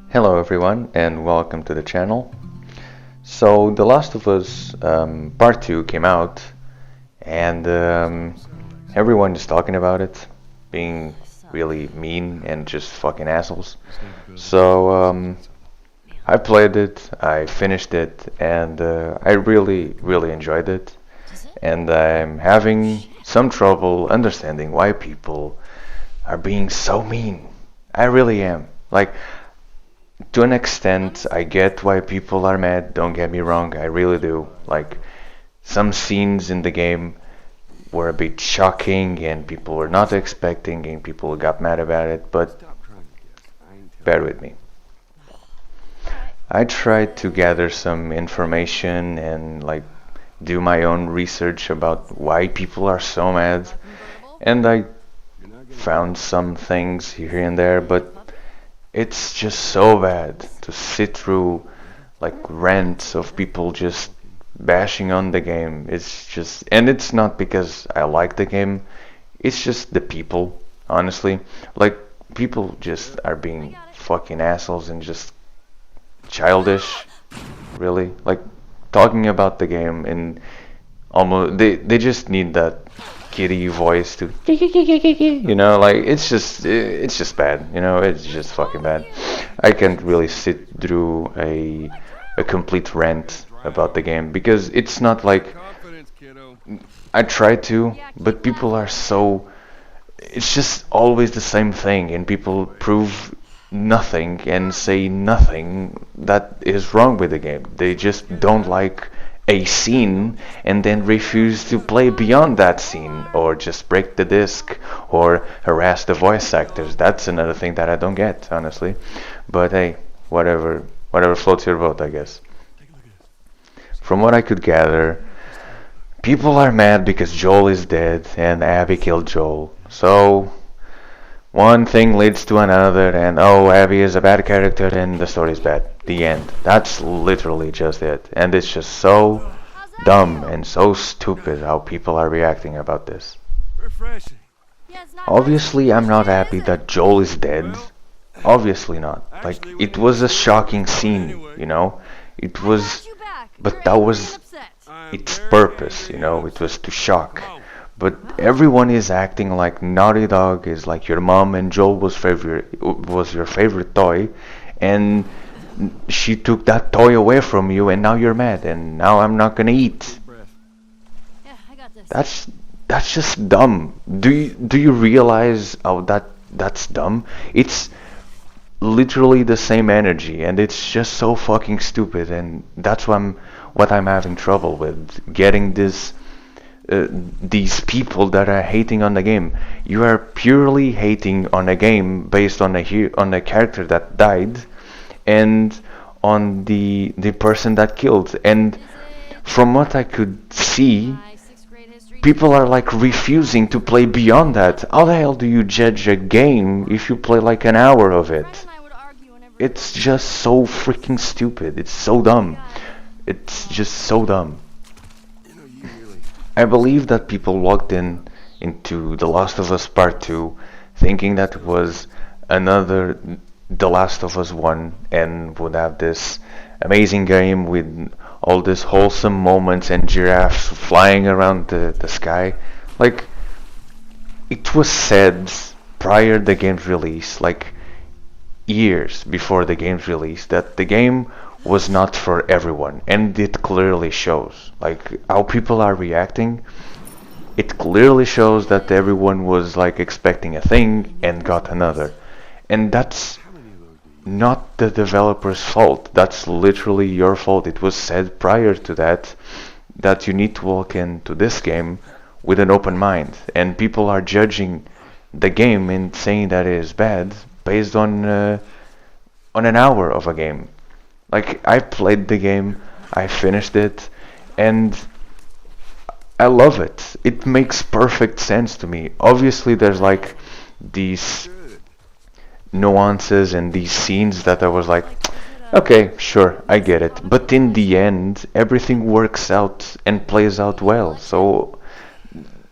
Hello everyone and welcome to the channel. So The Last of Us Part 2 came out and everyone is talking about it, being really mean and just fucking assholes. So I played it, I finished it, and I really enjoyed it. And I'm having some trouble understanding why people are being so mean. I really am. Like, to an extent, I get why people are mad, don't get me wrong, I really do. Like, some scenes in the game were a bit shocking and people were not expecting and people got mad about it, but bear with me. I tried to gather some information and like do my own research about why people are so mad, and I found some things here and there, but it's just so bad to sit through like rants of people just bashing on the game. It's just, and it's not because I like the game, it's just the people, honestly. Like, people just are being fucking assholes and just childish, really. Like, talking about the game and almost, they just need that kitty voice to like it's just bad, it's just fucking bad. I can't really sit through a complete rant about the game because it's not like I try to, but people are so, it's just always the same thing and people prove nothing and say nothing that is wrong with the game. They just don't like a scene and then refuse to play beyond that scene or just break the disc or harass the voice actors. That's another thing that I don't get, honestly. But hey, whatever floats your boat, I guess. From what I could gather, people are mad because Joel is dead and Abby killed Joel. So one thing leads to another, and oh, Abby is a bad character and the story's bad. The end. That's literally just it. And it's just so dumb and so stupid how people are reacting about this. Obviously, I'm not happy that Joel is dead. Obviously not. Like, it was a shocking scene. It was, but that was its purpose, it was to shock. But everyone is acting like Naughty Dog is like your mom and Joel was your favorite toy, and she took that toy away from you, and now you're mad, and now I'm not gonna eat. That's that's just dumb. Do you realize how that's dumb? It's literally the same energy, and it's just so fucking stupid, and that's what I'm having trouble with, getting these people that are hating on the game. You are purely hating on a game based on a character that died and on the person that killed. And from what I could see, people are like refusing to play beyond that. How the hell do you judge a game if you play like an hour of it? It's just so freaking stupid. It's so dumb. It's just so dumb. I believe that people walked into The Last of Us Part 2 thinking that it was another The Last of Us 1 and would have this amazing game with all these wholesome moments and giraffes flying around the sky. Like, it was said prior the game's release, like years before the game's release, that the game was not for everyone, and it clearly shows. Like, how people are reacting, it clearly shows that everyone was like expecting a thing and got another. And that's not the developer's fault. That's literally your fault. It was said prior to that you need to walk into this game with an open mind, and people are judging the game and saying that it is bad based on an hour of a game. Like, I played the game, I finished it, and I love it. It makes perfect sense to me. Obviously, there's like these nuances and these scenes that I was like, okay, sure, I get it. But in the end, everything works out and plays out well. So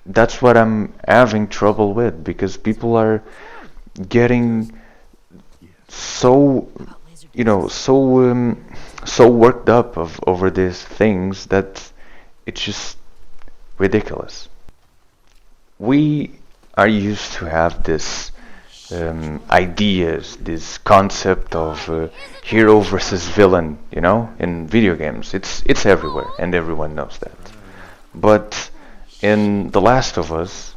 that's what I'm having trouble with, because people are getting so so worked up over these things that it's just ridiculous. We are used to have this ideas, this concept of hero versus villain, in video games. It's everywhere, and everyone knows that. But in The Last of Us,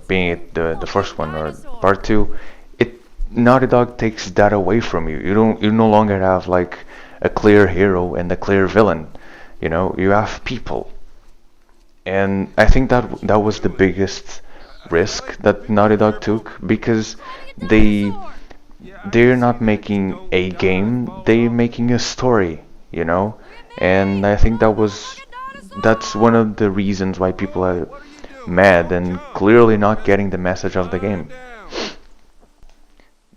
being it the first one or part two, it Naughty Dog takes that away from you. You no longer have like a clear hero and a clear villain. You have people, and I think that was the biggest risk that Naughty Dog took, because they they're not making a game, they're making a story, and I think that's one of the reasons why people are mad and clearly not getting the message of the game.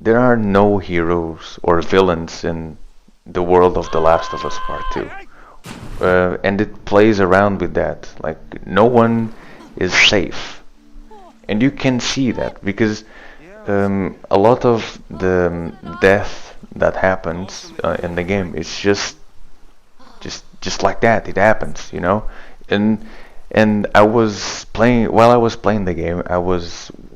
There are no heroes or villains in the world of The Last of Us Part 2. And it plays around with that. Like, no one is safe. And you can see that because a lot of the death that happens in the game is just like that. It happens, And I was playing while I was playing the game.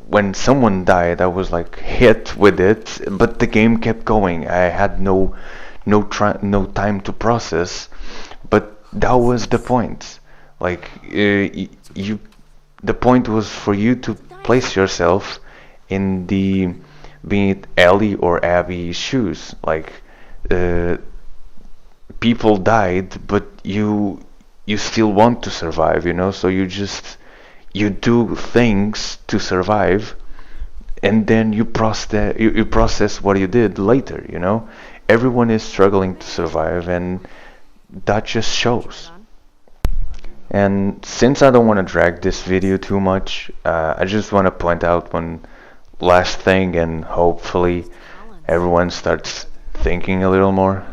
When someone died, I was like hit with it, but the game kept going. I had no time to process, but that was the point. Like the point was for you to place yourself in be it Ellie or Abby's shoes. Like people died, but you still want to survive, So you do things to survive, and then you process what you did later, Everyone is struggling to survive, and that just shows. And since I don't want to drag this video too much, I just want to point out one last thing, and hopefully everyone starts thinking a little more.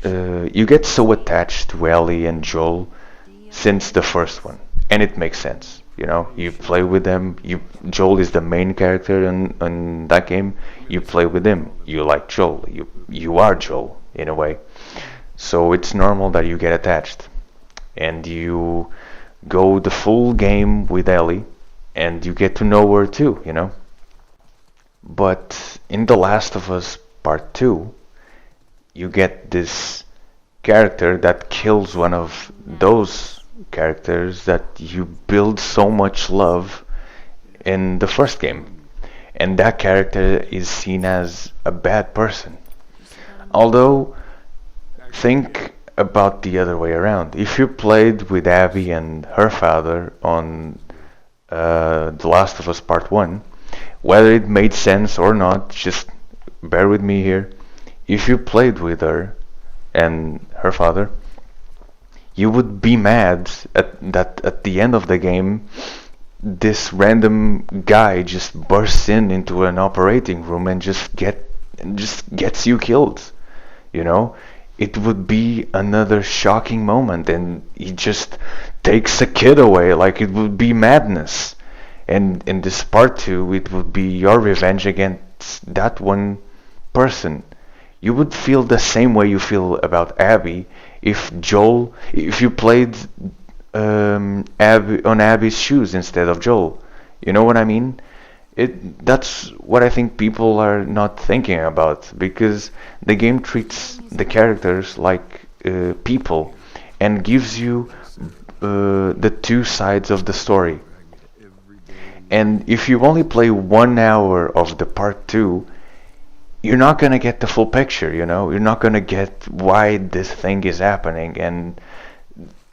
You get so attached to Ellie and Joel since the first one, and it makes sense. You play with them. Joel is the main character in that game. You play with him. You like Joel. You are Joel in a way. So it's normal that you get attached, and you go the full game with Ellie, and you get to know her too. But in The Last of Us Part 2, you get this character that kills one of those characters that you build so much love in the first game, and that character is seen as a bad person. Although, think about the other way around. If you played with Abby and her father on The Last of Us Part 1, whether it made sense or not, just bear with me here. If you played with her and her father, you would be mad at the end of the game this random guy just bursts into an operating room and just gets you killed. It would be another shocking moment, and he just takes a kid away. Like, it would be madness. And in this part 2, it would be your revenge against that one person. You would feel the same way you feel about Abby if you played Abby's shoes instead of Joel. You know what I mean? That's what I think people are not thinking about, because the game treats the characters like people and gives you the two sides of the story. And if you only play 1 hour of the part 2, you're not gonna get the full picture, You're not gonna get why this thing is happening. And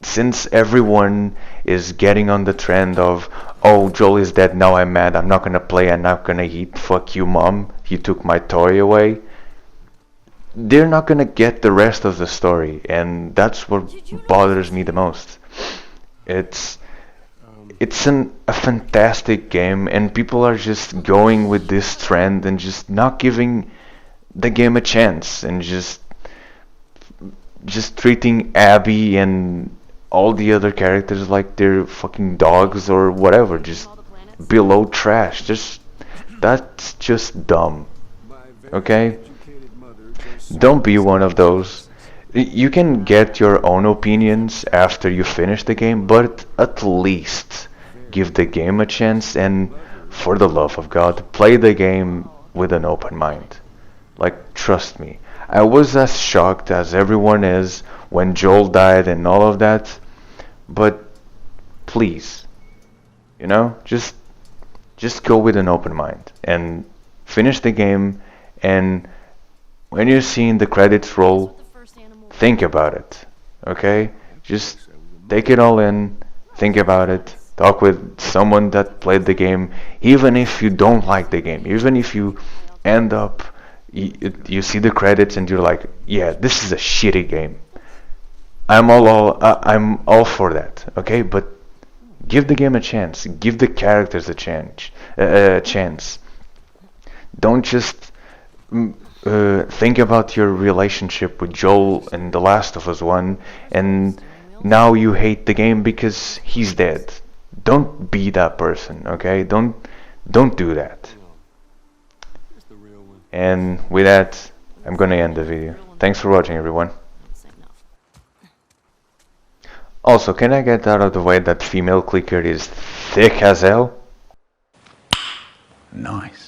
since everyone is getting on the trend of, oh, Joel is dead, now I'm mad, I'm not gonna play, I'm not gonna eat, fuck you mom, you took my toy away, they're not gonna get the rest of the story, and that's what bothers me the most. It's a fantastic game, and people are just going with this trend and just not giving the game a chance, and just treating Abby and all the other characters like they're fucking dogs or whatever, just below trash. That's just dumb. Okay? Don't be one of those. You can get your own opinions after you finish the game, but at least give the game a chance and, for the love of God, play the game with an open mind. Like, trust me. I was as shocked as everyone is when Joel died and all of that, but please, just go with an open mind and finish the game, and when you're seeing the credits roll, think about it, okay? Just take it all in, think about it, talk with someone that played the game, even if you don't like the game, even if you end up, you see the credits and you're like, yeah, this is a shitty game. I'm all for that, okay? But give the game a chance, give the characters a chance. Don't just think about your relationship with Joel in The Last of Us 1 and now you hate the game because he's dead. Don't be that person, okay? Don't do that. And with that, I'm gonna end the video. Thanks for watching, everyone. Also, can I get out of the way that female clicker is thick as hell? Nice.